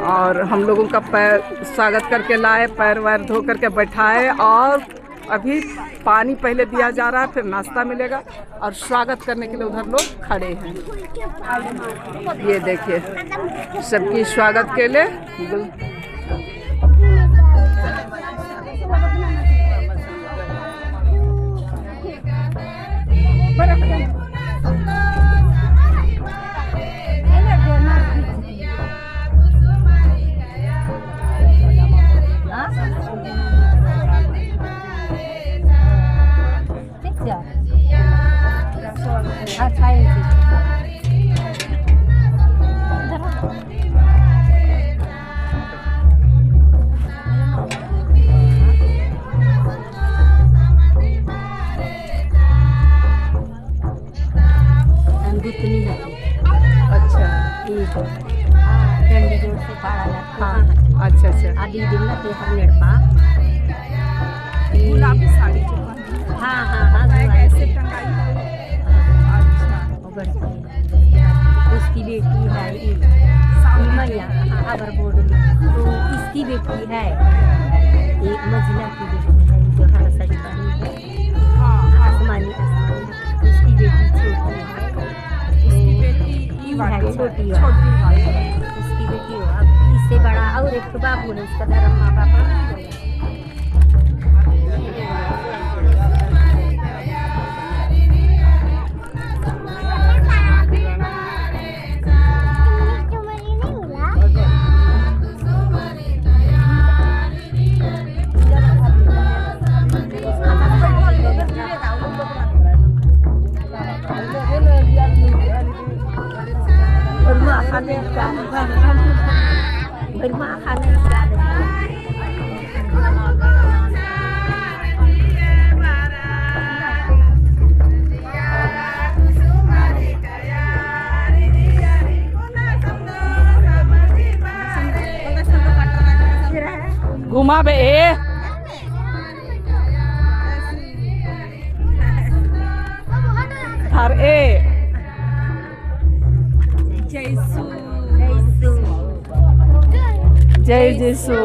और हम लोगों का पैर स्वागत करके लाए, पैर वैर धो करके बैठाए और अभी पानी पहले दिया जा रहा है, फिर नाश्ता मिलेगा और स्वागत करने के लिए उधर लोग खड़े हैं। ये देखिए सबकी स्वागत के लिए अच्छा अच्छा आधी दिन ना ते हम लड़पा गुलाबी साड़ी हाँ हाँ हाँ कैसे टंगाई है? अच्छा उसकी बेटी है मैया अबर बोर्ड में, तो इसकी बेटी है एक मजिला की बेटी है जो हरा साड़ी पहनी है आसमानी आसमानी, उसकी बेटी छोटी है, उसकी बेटी है छोटी है उसकी बेटी हो। अब इससे बड़ा और एक बाबू है उसका धर्म माँ बाप घुमा बे हर ए जय जयसु